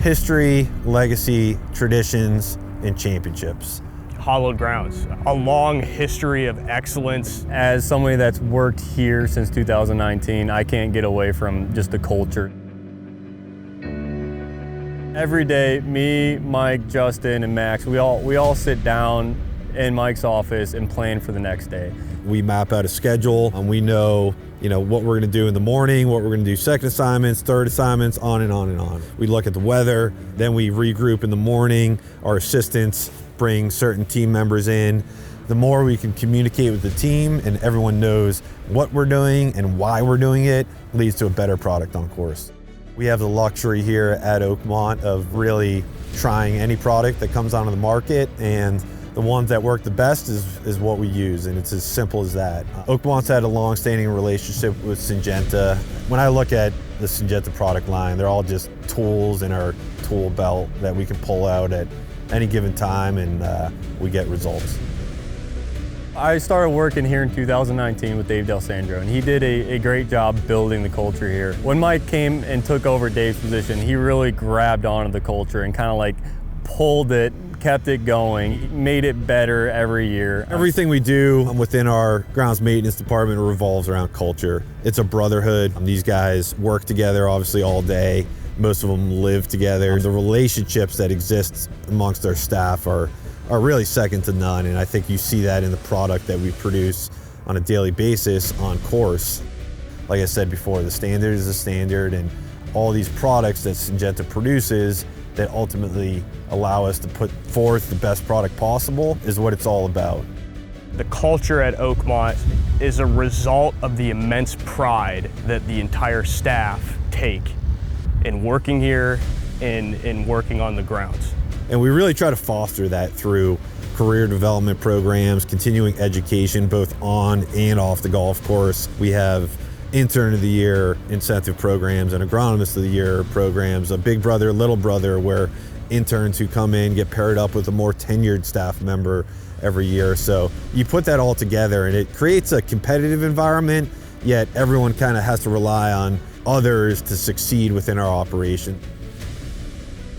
History, legacy, traditions, and championships. Hallowed grounds, a long history of excellence. As somebody that's worked here since 2019, I can't get away from just the culture. Every day, me, Mike, Justin, and Max, we all sit down in Mike's office and plan for the next day. We map out a schedule and we know, what we're gonna do in the morning, what we're gonna do second assignments, third assignments, on and on and on. We look at the weather, then we regroup in the morning. Our assistants bring certain team members in. The more we can communicate with the team and everyone knows what we're doing and why we're doing it, leads to a better product on course. We have the luxury here at Oakmont of really trying any product that comes onto the market, and the ones that work the best is what we use, and it's as simple as that. Oakmont's had a long-standing relationship with Syngenta. When I look at the Syngenta product line, they're all just tools in our tool belt that we can pull out at any given time, and we get results. I started working here in 2019 with Dave D'Alessandro, and he did a great job building the culture here. When Mike came and took over Dave's position, he really grabbed onto the culture and kind of like pulled it, kept it going, made it better every year. Everything we do within our grounds maintenance department revolves around culture. It's a brotherhood. These guys work together obviously all day. Most of them live together. The relationships that exist amongst our staff are really second to none, and I think you see that in the product that we produce on a daily basis on course. Like I said before, the standard is the standard, and all these products that Syngenta produces that ultimately allow us to put forth the best product possible is what it's all about. The culture at Oakmont is a result of the immense pride that the entire staff take in working here and in working on the grounds. And we really try to foster that through career development programs, continuing education, both on and off the golf course. We have Intern of the Year incentive programs and Agronomist of the Year programs, a Big Brother, Little Brother, where interns who come in get paired up with a more tenured staff member every year. So you put that all together and it creates a competitive environment, yet everyone kind of has to rely on others to succeed within our operation.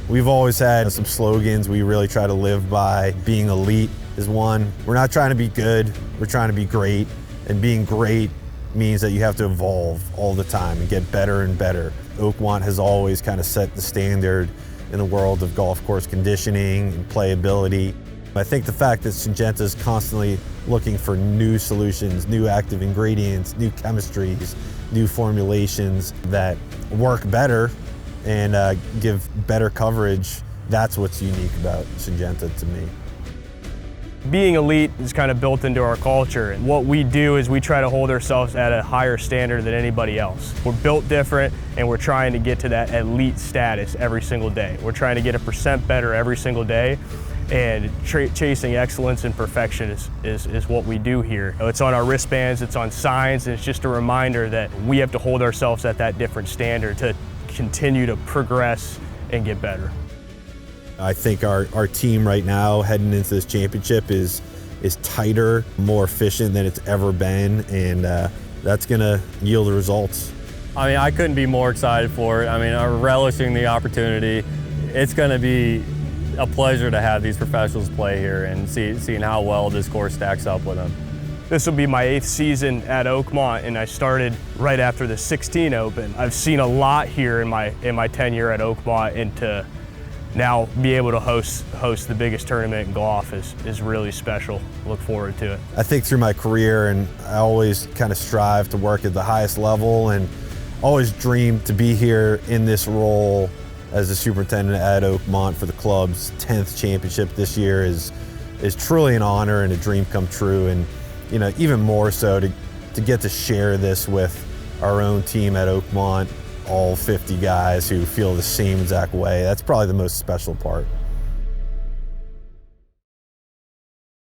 We've always had some slogans we really try to live by. Being elite is one. We're not trying to be good, we're trying to be great. And being great means that you have to evolve all the time and get better and better. Oakmont has always kind of set the standard in the world of golf course conditioning and playability. I think the fact that Syngenta is constantly looking for new solutions, new active ingredients, new chemistries, new formulations that work better and give better coverage, that's what's unique about Syngenta to me. Being elite is kind of built into our culture. What we do is we try to hold ourselves at a higher standard than anybody else. We're built different and we're trying to get to that elite status every single day. We're trying to get 1% better every single day, and chasing excellence and perfection is what we do here. It's on our wristbands, it's on signs, and it's just a reminder that we have to hold ourselves at that different standard to continue to progress and get better. I think our team right now heading into this championship is tighter, more efficient than it's ever been, and that's gonna yield results. I mean, I couldn't be more excited for it. I mean, I'm relishing the opportunity. It's gonna be a pleasure to have these professionals play here and seeing how well this course stacks up with them. This will be my 8th season at Oakmont, and I started right after the 16 Open. I've seen a lot here in my tenure at Oakmont, and to now be able to host the biggest tournament in golf is really special. Look forward to it. I think through my career, and I always kind of strive to work at the highest level and always dreamed to be here in this role as the superintendent at Oakmont for the club's 10th championship this year is truly an honor and a dream come true. And even more so to get to share this with our own team at Oakmont, all 50 guys who feel the same exact way. That's probably the most special part.